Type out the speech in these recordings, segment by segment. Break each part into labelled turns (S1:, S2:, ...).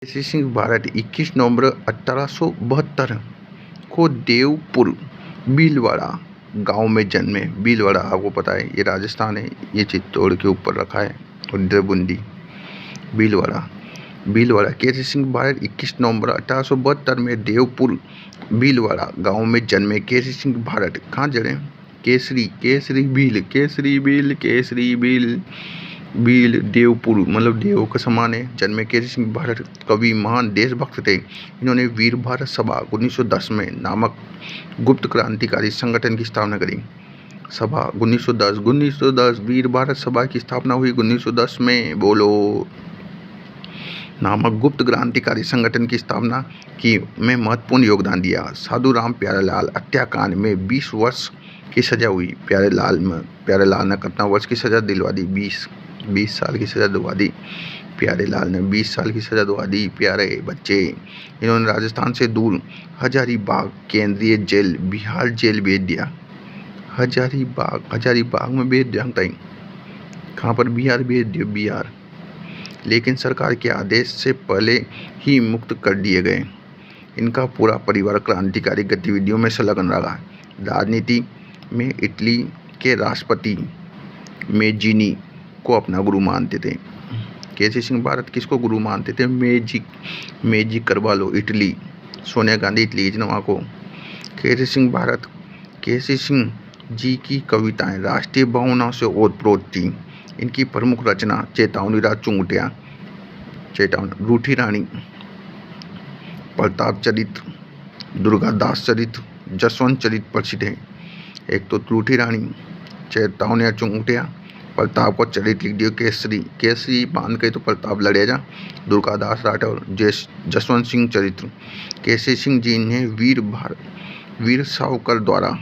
S1: केसी सिंह भारत 21 नवंबर 1872 को देवपुर भीलवाड़ा गांव में जन्मे। भीलवाड़ा आपको पता है ये राजस्थान है, ये चित्तौड़ के ऊपर रखा है और इधर बूंदी। भीलवाड़ा केसी सिंह भारत 21 नवंबर 1872 में देवपुर भीलवाड़ा गांव में जन्मे। केसी सिंह भारत कहाँ जड़े? केसरी भील देवपुर मतलब देव का समान है। जन्मे केसी सिंह भारत कवि महान देशभक्त थे। इन्होंने वीर भारत सभा 1910 में नामक गुप्त क्रांतिकारी संगठन की स्थापना करी। सभा 1910 वीर भारत सभा की स्थापना हुई 1910 में। बोलो। नामक गुप्त क्रांतिकारी संगठन की स्थापना की में महत्वपूर्ण योगदान दिया। साधु राम प्यारेलाल हत्याकांड में 20 वर्ष की सजा हुई। प्यारेलाल ने कितना वर्ष की सजा दिलवा दी? 20 साल की सजा दिलवा दी। प्यारेलाल ने 20 साल की सजा दिलवा दी। प्यारे बच्चे, इन्होंने राजस्थान से दूर हजारीबाग केंद्रीय जेल बिहार जेल भेज दिया। हजारीबाग में भेज दिया। कहाँ पर? बिहार भेज दिया, बिहार। लेकिन सरकार के आदेश से पहले ही मुक्त कर दिए गए। इनका पूरा परिवार क्रांतिकारी गतिविधियों में संलग्न रहा। राजनीति में इटली के राष्ट्रपति मेजीनी को अपना गुरु मानते थे। केसी सिंह भारत किसको गुरु मानते थे? मेजी करवालो, इटली। सोनिया गांधी इटली की वहाँ को। केसी सिंह जी की कविताएं राष्ट्रीय भावनाओं से ओतप्रोत थी। इनकी प्रमुख रचना चेतावनी राज चुंगटिया, रूठी रानी, प्रताप चरित, दुर्गादास चरित, जसवंत चरित प्रसिद्ध है। एक तो रूठी रानी, चेतावनी चुंगटिया, प्रताप को चरित लिख दियो। केसरी बांध के तो प्रताप लड़े जा। दुर्गादास राठौर, जसवंत सिंह चरित्र। केसी सिंह जी ने वीर सावरकर द्वारा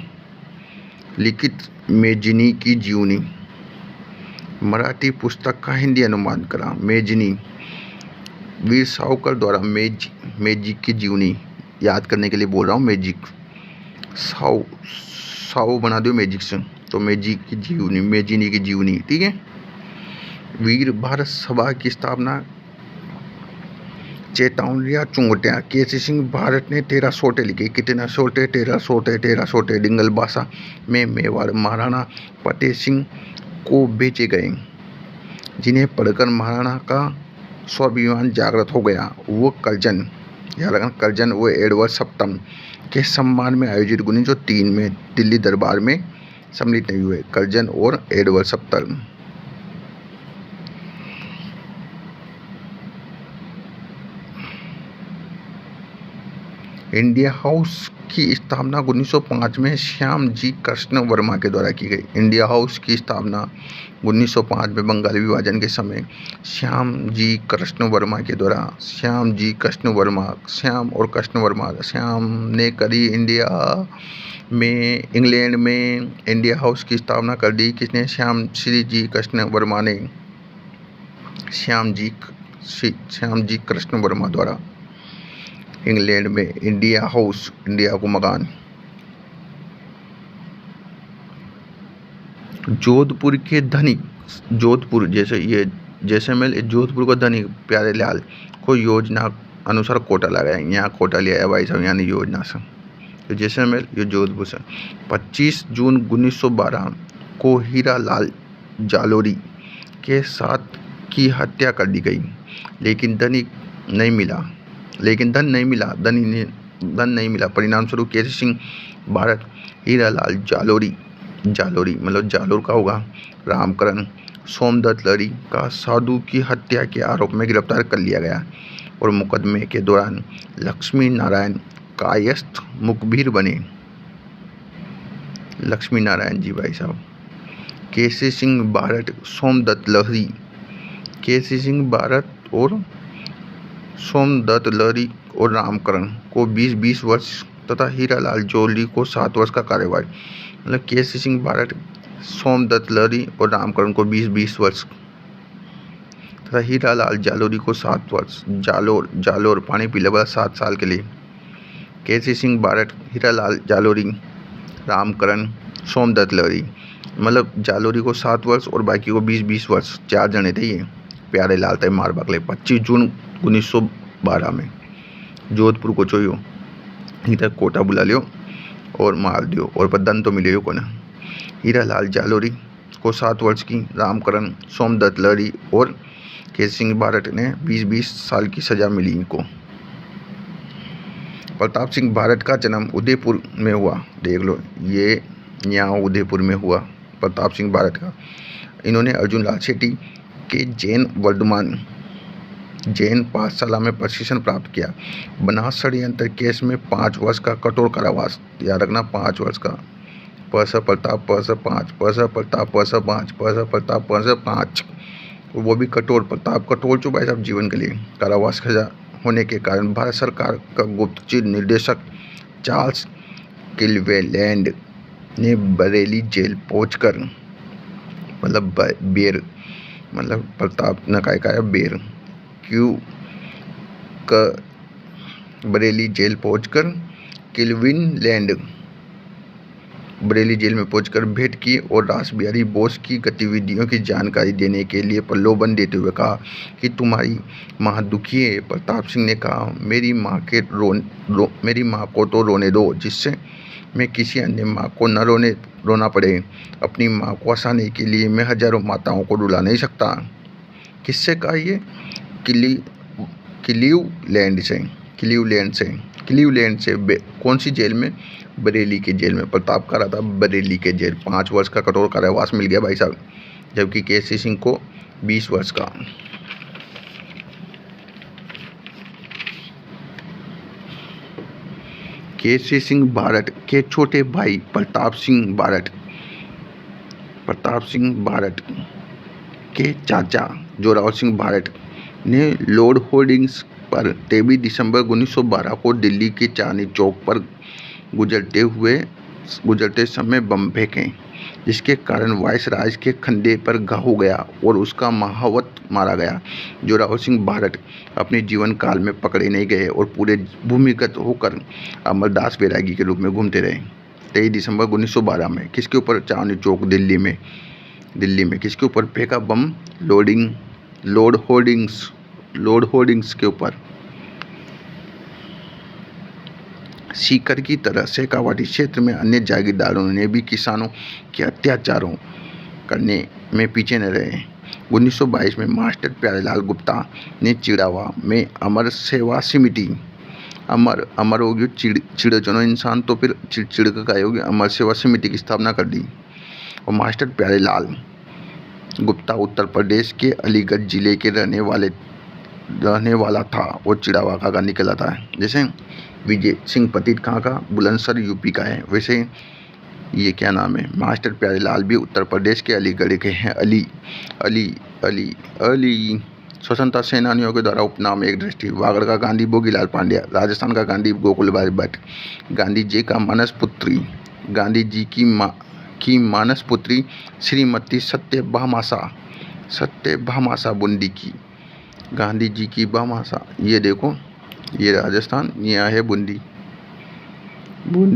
S1: लिखित मेजिनी की जीवनी मराठी पुस्तक का हिंदी अनुवाद करा। मेजिनी वीर सावरकर द्वारा मैजिक की जीवनी याद करने के लिए बोल रहा हूँ। मैजिक साव बना दो मैजिक से, तो मैजिक की जीवनी, मेजिनी की जीवनी, ठीक है। वीर भारत सभा की स्थापना चेतावनिया चुंगटिया। केसी सिंह भारत ने 13 सोटे लिखे। कितने सोटे? 13 सोटे डिंगल भाषा में मेवाड़ महाराणा फतेह सिंह को बेचे गए, जिन्हें पढ़कर महाराणा का स्वाभिमान जागृत हो गया। वो करजन वो एडवर्ड सप्तम के सम्मान में आयोजित 1903 में दिल्ली दरबार में सम्मिलित नहीं हुए। करजन और एडवर्ड सप्तम। इंडिया हाउस की स्थापना 1905 में श्याम जी कृष्ण वर्मा के द्वारा की गई। इंडिया हाउस की स्थापना 1905 में बंगाल विभाजन के समय श्याम और कृष्ण वर्मा श्याम ने करी। इंग्लैंड में इंडिया हाउस की स्थापना कर दी। किसने? श्री जी कृष्ण वर्मा ने। श्याम जी कृष्ण वर्मा द्वारा इंग्लैंड में इंडिया हाउस, इंडिया को मकान। जोधपुर के धनिक, जोधपुर जैसलमेर, जोधपुर का धनिक प्यारेलाल को योजना अनुसार कोटा लगाया। यहाँ कोटा लिया है भाई साहब, यानी योजना से। तो जैसलमेर, ये जोधपुर से। 25 जून 1912 को हीरालाल जालोरी के साथ की हत्या कर दी गई, लेकिन धन नहीं मिला। परिणाम स्वरूप केसी सिंह भारत हीरालाल जालोरी मतलब जालोर का होगा, रामकरण सोमदत्त लहरी का साधु की हत्या के आरोप में गिरफ्तार कर लिया गया और मुकदमे के दौरान लक्ष्मी नारायण कायस्थ मुखबिर बने। लक्ष्मी नारायण जी भाई साहब। केसी सिंह भारत सोमदत्त लहरी, केसी सिंह भारत और सोमदत्त लहरी और रामकरण को 20 वर्ष तथा हीरालाल जालोरी को 7 वर्ष का कार्यवाही। मतलब केसी सिंह भारत, सोमदत्त लहरी और रामकरण को 20 वर्ष तथा हीरालाल जालोरी को 7 वर्ष। जालोर पानी पी लेगा 7 साल के लिए। केसी सिंह भारत, हीरालाल जालोरी, रामकरण, सोमदत्त लहरी, मतलब जालोरी को 7 वर्ष और बाकी को 20 वर्ष। 4 जने थे ये। प्यारेलाल थे मार बकले। 25 जून 1912 में जोधपुर को चोयो इधर कोटा बुला लियो और मार दियो और पदन तो मिले को ना। हीरालाल जालोरी को 7 वर्ष की, रामकरण, सोमदत्त लहरी और केसरी सिंह भारत ने 20-20 साल की सजा मिली इनको। प्रताप सिंह भारत का जन्म उदयपुर में हुआ, देख लो ये यहाँ उदयपुर में हुआ प्रताप सिंह भारत का। इन्होंने अर्जुन लाल सेठी के जैन पाठशाला में प्रशिक्षण प्राप्त किया। बनास षड्यंत्र केस में 5 वर्ष का कठोर कारावास, याद रखना 5 वर्ष का। परस प्रताप परस 5, परस प्रताप परस 5, परस प्रताप परस 5, वो भी कठोर। प्रताप कठोर चुका है सब जीवन के लिए। कारावास सजा होने के कारण भारत सरकार का गुप्तचर निदेशक चार्ल्स क्लीवेलैंड ने बरेली जेल पहुंचकर प्रताप ने का बेर क्यों बरेली जेल पहुंचकर क्लीवेलैंड बरेली जेल में पहुंचकर भेंट की और रासबिहारी बोस की गतिविधियों की जानकारी देने के लिए प्रलोभन देते हुए कहा कि तुम्हारी माँ दुखी है। प्रताप सिंह ने कहा, मेरी माँ को तो रोने दो, जिससे मैं किसी अन्य माँ को न रोना पड़े। अपनी माँ को हंसाने के लिए मैं हजारों माताओं को रुला नहीं सकता। किससे कहा ये? क्लीवलैंड से कौन सी जेल में? बरेली के जेल में। प्रताप का रहा था बरेली के जेल। 5 वर्ष का कठोर कारावास मिल गया भाई साहब, जबकि केसरी सिंह को 20 वर्ष का। केसरी सिंह भारत के छोटे भाई प्रताप सिंह भारत के चाचा जोरावर सिंह भारत ने लॉर्ड होर्डिंग्स पर 23 दिसंबर 1912 को दिल्ली के चांदनी चौक पर गुजरते समय बम फेंके, जिसके कारण वायसराय के कंधे पर घाव हो गया और उसका महावत मारा गया। जोरावर सिंह भारत अपने जीवन काल में पकड़े नहीं गए और पूरे भूमिगत होकर अमरदास बैरागी के रूप में घूमते रहे। 23 दिसंबर 1912 में किसके ऊपर? चांदनी चौक दिल्ली में किसके ऊपर फेंका बम? लॉर्ड होर्डिंग्स के ऊपर। सीकर की तरह शेखावाटी क्षेत्र में अन्य जागीरदारों ने भी किसानों के अत्याचारों करने में पीछे न रहे। 1922 में मास्टर प्यारेलाल गुप्ता ने चिड़ावा में अमर सेवा समिति, अमर होगी चिड़ चुनो इंसान तो फिर चिड़ का होगी, अमर सेवा समिति की स्थापना कर दी। और मास्टर प्यारेलाल गुप्ता उत्तर प्रदेश के अलीगढ़ जिले के रहने वाला था और चिड़ावा का गांधी कहलाता है। जैसे विजय सिंह पतित कहाँ का? बुलंदशहर यूपी का है। वैसे ये क्या नाम है? मास्टर प्यारेलाल भी उत्तर प्रदेश के अलीगढ़ के हैं। अली स्वतंत्रता सेनानियों के द्वारा उपनाम एक दृष्टि। वागड़ का गांधी भोगीलाल पांड्या, राजस्थान का गांधी गोकुलभाई भट्ट। गांधी जी की मानस पुत्री श्रीमती सत्यभामाशा बूंदी की। गांधी जी की भामाशा, ये देखो ये राजस्थान, यहाँ है बूंदी,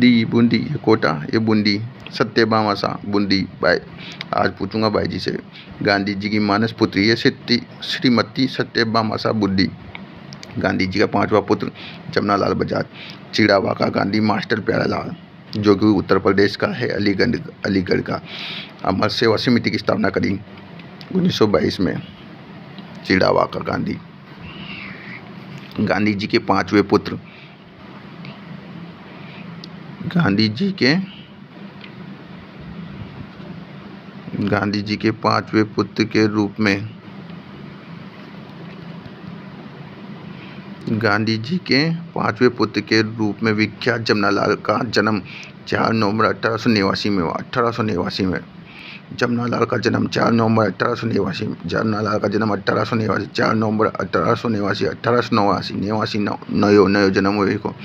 S1: ये कोटा, ये बूंदी। सत्यभामाशा बूंदी। भाई आज पूछूंगा भाई जी से, गांधी जी की मानस पुत्री है श्रीमती सत्यभामाशा बूंदी। गांधी जी का 5वां पुत्र जमनालाल बजाज। चिड़ावा का गांधी मास्टर प्यारेलाल, जो कि उत्तर प्रदेश का है, अलीगढ़ का। अमर सेवा समिति की स्थापना करी 1922 में। चिड़ावा का गांधी जी के 5वें पुत्र गांधी जी के 5वें पुत्र के रूप में विख्यात जमनालाल का जन्म 4 नवंबर 1889 में हुआ। 1889 में जमनालाल का जन्म 4 नवंबर 1889। जमनालाल का जन्म 1889 4 नवंबर 1889 नयो जन्म हुए को।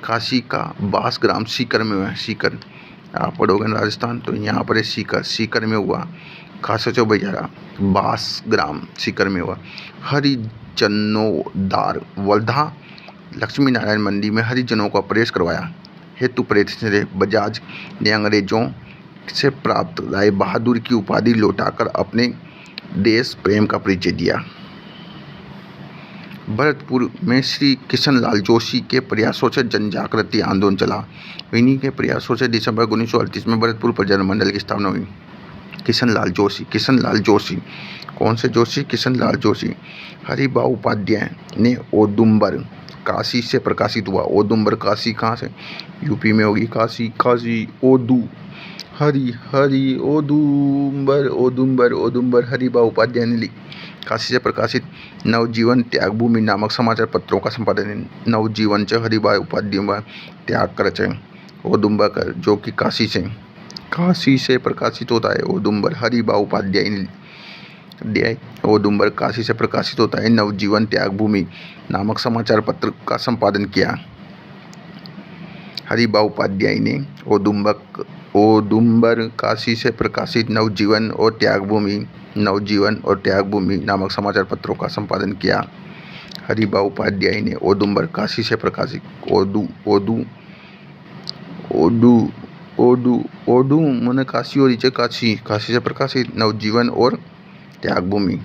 S1: काशी का बास ग्राम सीकर में हुआ। सीकर आप पढ़ोगे राजस्थान तो यहाँ पर है सीकर में हुआ। खासा बजारा बास ग्राम सीकर में हुआ। हरिजनोद्धार वर्धा लक्ष्मी नारायण मंदिर में हरिजनों का प्रवेश करवाया हेतु प्रेरित बजाज ने अंग्रेजों से प्राप्त राय बहादुर की उपाधि लौटाकर अपने देश प्रेम का परिचय दिया। भरतपुर में श्री किशनलाल जोशी के प्रयासों से जन जागृति आंदोलन चला। इन्हीं के प्रयासों से दिसंबर 1938 में भरतपुर प्रजनन मंडल की स्थापना हुई। किशनलाल जोशी कौन से जोशी? किशनलाल जोशी। हरिभाऊ उपाध्याय ने औदुंबर काशी से प्रकाशित हुआ। औदुंबर काशी कहाँ से? यूपी में होगी काशी ओदू हरि औदुंबर हरिभाऊ उपाध्याय ने काशी से प्रकाशित नवजीवन त्यागभूमि नामक समाचार पत्रों का संपादन। नवजीवन च हरिभाऊ उपाध्याय त्याग कर औदुंबर कर, जो कि काशी से प्रकाशित होता है। औदुंबर हरिभाऊ उपाध्याय औदुंबर काशी से प्रकाशित होता है। नवजीवन त्यागभूमि नामक समाचार पत्र का संपादन किया। हरिभाऊ उपाध्याय ने औदुंबर काशी से प्रकाशित नवजीवन और त्यागभूमि नामक समाचार पत्रों का संपादन किया। हरिभाऊ उपाध्याय ने औदुंबर काशी से प्रकाशित ओडू मैंने काशी और काशी से प्रकाशित नवजीवन और त्यागभूमि